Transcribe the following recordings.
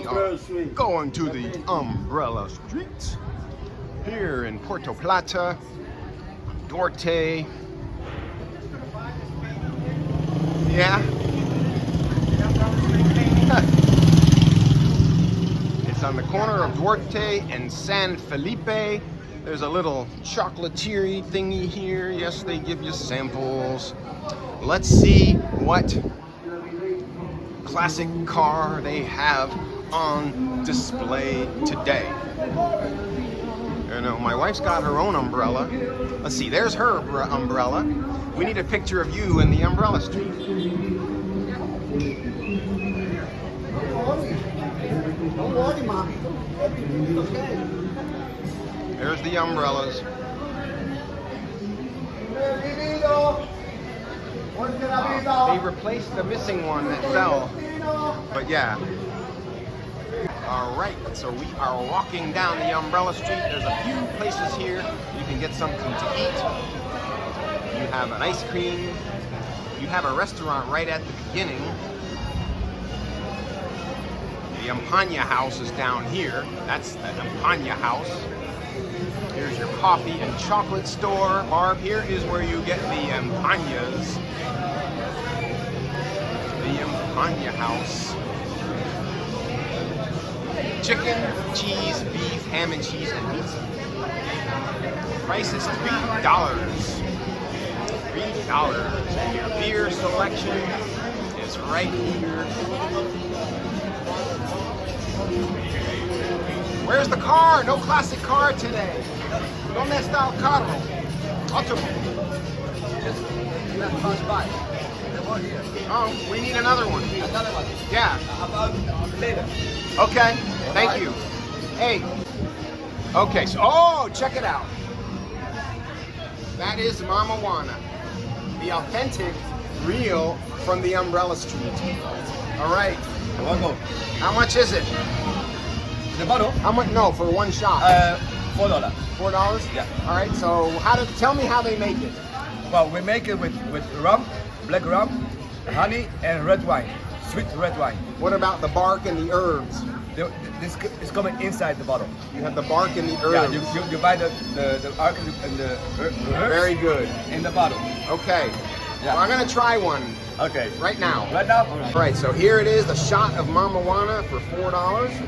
are going to the Umbrella Street here in Puerto Plata, Duarte. Yeah. It's on the corner of Duarte and San Felipe. There's a little chocolatier thingy here. Yes, they give you samples. Let's see what classic car they have on display today. You know, my wife's got her own umbrella. Let's see, there's her umbrella. We need a picture of you in the Umbrella Street. There's the umbrellas. They replaced the missing one that fell. But yeah. Alright, so we are walking down the Umbrella Street. There's a few places here you can get something to eat. You have an ice cream. You have a restaurant right at the beginning. The Empana house is down here. That's the Empana house. Here's your coffee and chocolate store. Barb, here is where you get the Empanas. The Empana house. Chicken, cheese, beef, ham and cheese, and pizza. Price is $3. $3. And your beer selection is right here. Where's the car? No classic car today. ¿Dónde está el carro? Otro. Just pass by. Oh, we need another one. Another one? Yeah. About later. Okay, thank you. Hey. Okay, so, oh, check it out. That is Mamana, the authentic, real from the Umbrella Street. All right. How much is it? The bottle? How much? No, for one shot. $4. $4? Yeah. All right. So, tell me how they make it. Well, we make it with rum, black rum, honey, and red wine, sweet red wine. What about the bark and the herbs? This is coming inside the bottle. You have the bark and the herbs. Yeah, you buy the bark and the herbs. Very good. In the bottle. Okay. Yeah. Well, I'm gonna try one. Okay. Right now. Right now? All right, so here it is, the shot of Mamana for $4.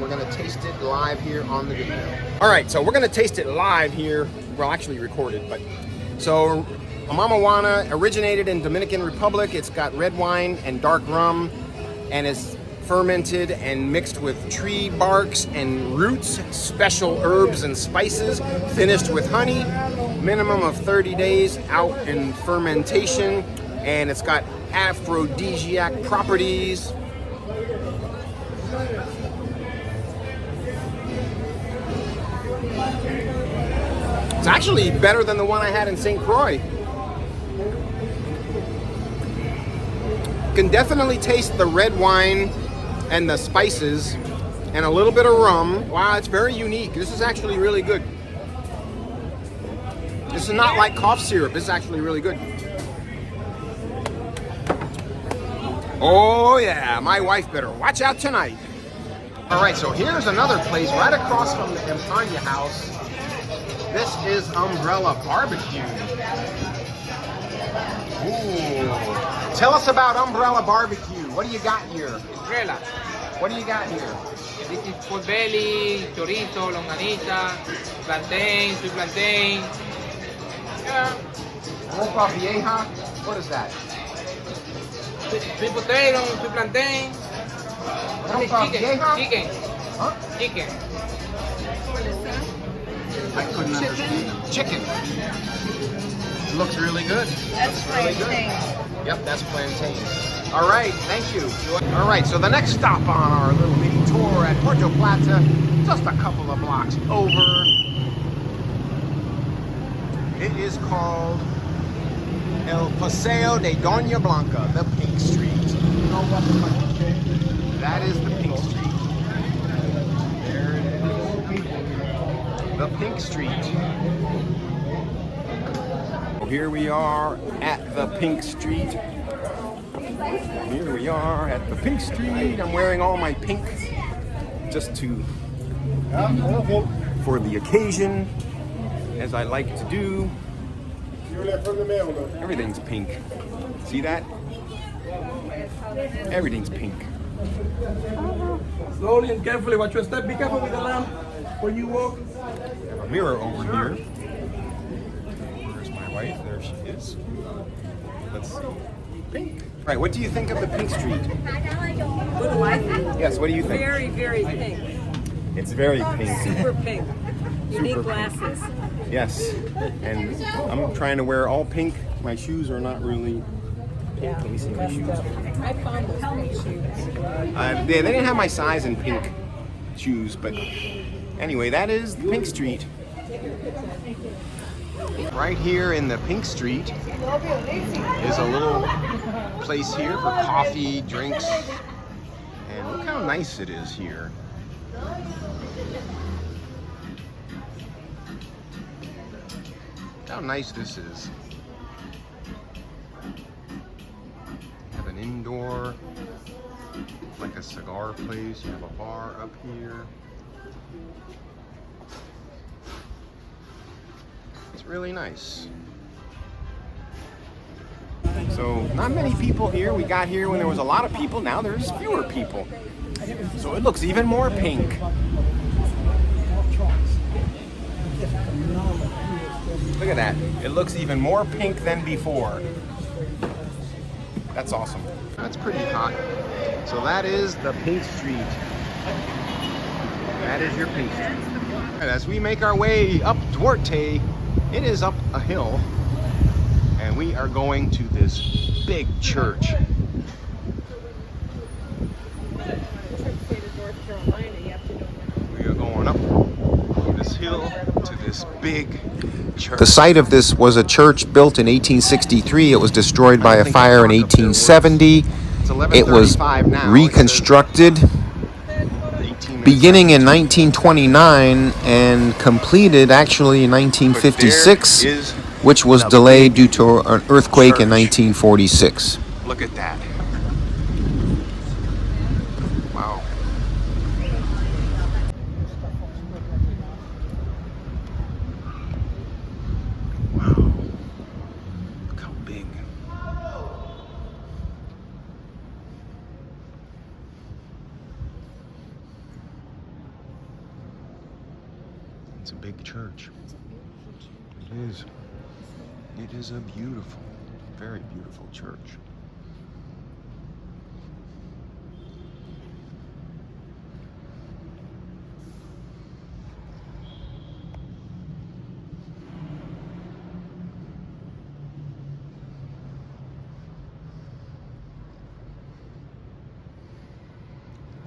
We're gonna taste it live here on the video. All right, so we're gonna taste it live here. Well, actually recorded, but. So, Mamana originated in Dominican Republic. It's got red wine and dark rum, and is fermented and mixed with tree barks and roots, special herbs and spices, finished with honey, minimum of 30 days out in fermentation, and it's got aphrodisiac properties. It's actually better than the one I had in St. Croix. You can definitely taste the red wine and the spices and a little bit of rum. Wow, it's very unique. This is actually really good. This is not like cough syrup. This is actually really good. Oh yeah, my wife better watch out tonight. All right, so here's another place right across from the Empana house. This is Umbrella Barbecue. Ooh. Tell us about Umbrella Barbecue. What do you got here? Umbrella. What do you got here? This is pork belly, chorizo, longanita, plantain, sweet plantain. Yeah. Ropa vieja. What is that? Sweet potato, sweet plantain. Ropa vieja? Chicken. Huh? Chicken. I couldn't understand. Chicken. Looks really good. That's plantain. Yep, that's plantain. All right, thank you. All right, so the next stop on our little mini tour at Puerto Plata, just a couple of blocks over. It is called El Paseo de Doña Blanca, the Pink Street. That is the Pink Street. There it is. The Pink Street. Here we are at the Pink Street. Here we are at the Pink Street. I'm wearing all my pink just to, for the occasion, as I like to do. Everything's pink. See that? Everything's pink. Slowly and carefully, watch your step. Be careful with the lamp when you walk. I have a mirror over here. Where's my wife? There she is. Let's see. Pink. Right, what do you think of the Pink Street? What do I think? Yes, what do you think? Very, very pink. It's very pink. Super pink. You need Super glasses. Yes, and I'm trying to wear all pink. My shoes are not really pink. Let me see my shoes. I found those pink shoes. They didn't have my size in pink shoes, but anyway, that is the Pink Street. Right here in the Pink Street is a little place here for coffee, drinks, and look how nice it is here. Look how nice this is. Have an indoor, like a cigar place. You have a bar up here. It's really nice. So not many people here. We got here when there was a lot of people. Now there's fewer people. So it looks even more pink. Look at that. It looks even more pink than before. That's awesome. That's pretty hot. So that is the Pink Street. That is your Pink Street. And as we make our way up Duarte, it is up a hill, and we are going to this big church. We are going up this hill to this big church. The site of this was a church built in 1863. It was destroyed by a fire in 1870. It was reconstructed beginning in 1929 and completed actually in 1956, which was delayed due to an earthquake in 1946. Look at that. Wow. Wow. Look how big. It's a big church. It is. It is a beautiful, very beautiful church.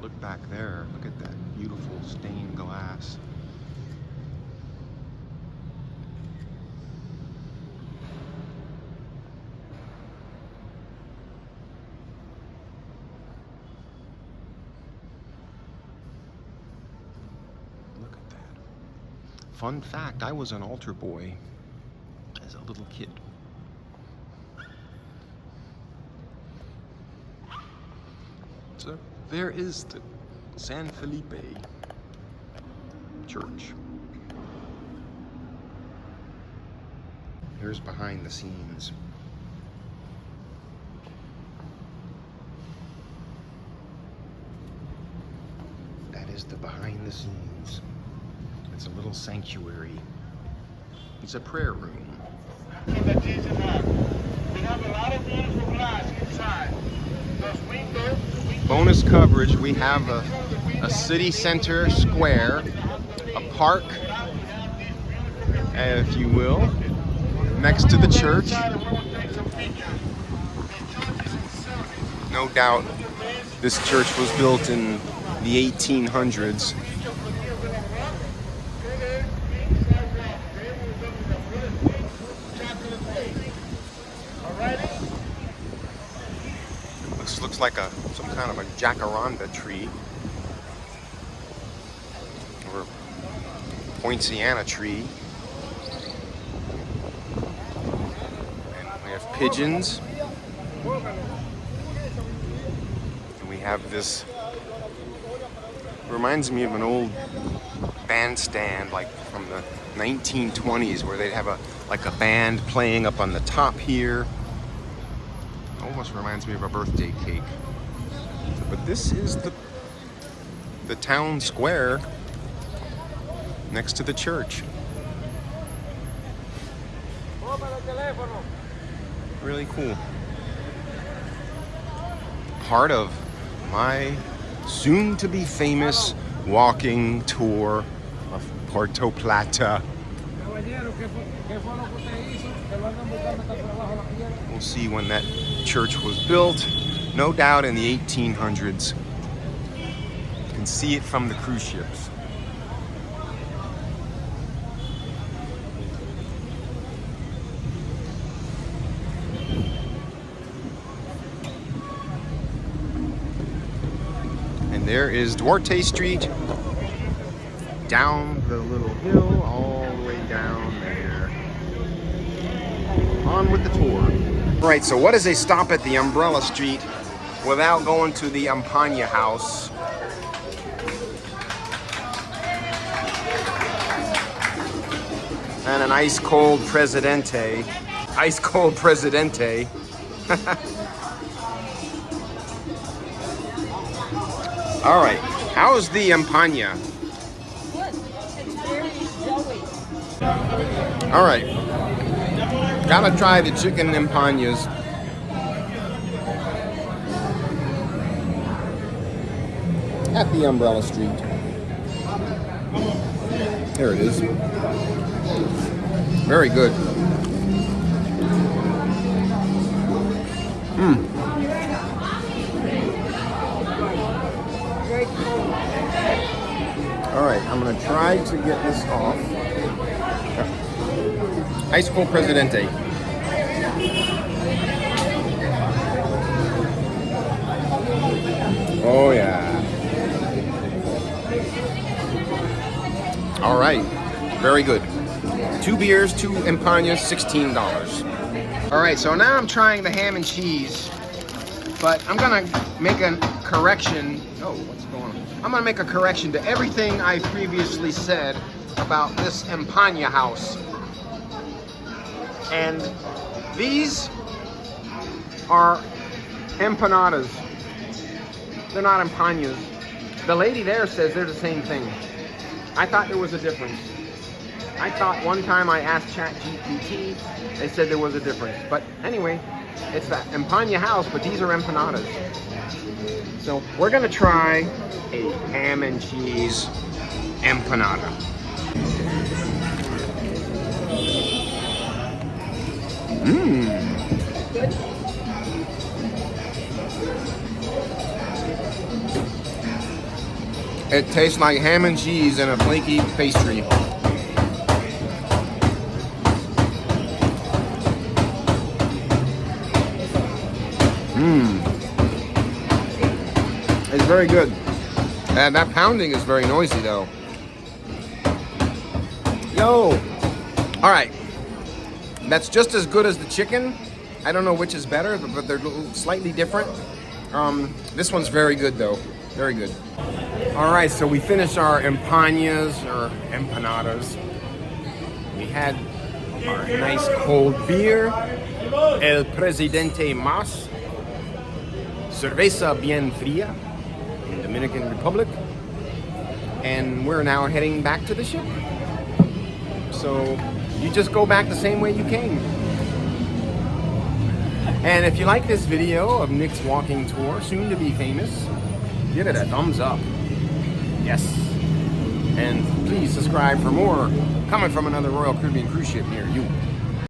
Look back there. Look at that beautiful stained glass. Fun fact, I was an altar boy as a little kid. So there is the San Felipe Church. Here's behind the scenes. That is the behind the scenes. It's a little sanctuary. It's a prayer room. We have a lot of beautiful glass inside. Those windows. Bonus coverage, we have a city center square, a park, if you will, next to the church. No doubt this church was built in the 1800s. Looks like some kind of a jacaranda tree or poinciana tree. And we have pigeons. And we have this Reminds me of an old bandstand, like from the 1920s, where they'd have a band playing up on the top here. Almost reminds me of a birthday cake. But this is the town square next to the church. Really cool. Part of my soon-to-be famous walking tour of Puerto Plata. We'll see when that church was built. No doubt in the 1800s. You can see it from the cruise ships. And there is Duarte Street, down the little hill, all the way down there. On with the tour. All right, so what is a stop at the Umbrella Street without going to the Empana house? And an ice cold Presidente. Ice cold Presidente. All right, how's the Empana? Good. It's very doughy. All right, gotta try the chicken Empanas. At the Umbrella Street. There it is. Very good. All right, I'm gonna try to get this off. Ice cold Presidente. Oh yeah. All right, very good. 2 beers, 2 Empanas, $16. All right, so now I'm trying the ham and cheese, but I'm gonna make a correction. Oh, what's going on? I'm gonna make a correction to everything I previously said about this Empana house. And these are empanadas. They're not Empanas. The lady there says they're the same thing. I thought there was a difference. I thought one time I asked ChatGPT, they said there was a difference. But anyway, it's the Empana house, but these are empanadas. So we're gonna try a ham and cheese empanada. It tastes like ham and cheese and a flaky pastry. It's very good. And that pounding is very noisy though. Yo! Alright. That's just as good as the chicken. I don't know which is better, but they're slightly different. This one's very good though. Very good. Alright, so we finished our empanas, or empanadas. We had our nice cold beer, El Presidente Mas, Cerveza Bien Fría, in the Dominican Republic. And we're now heading back to the ship. So you just go back the same way you came. And if you like this video of Nick's walking tour, soon to be famous, give it a thumbs up. Yes. And please subscribe for more coming from another Royal Caribbean cruise ship near you.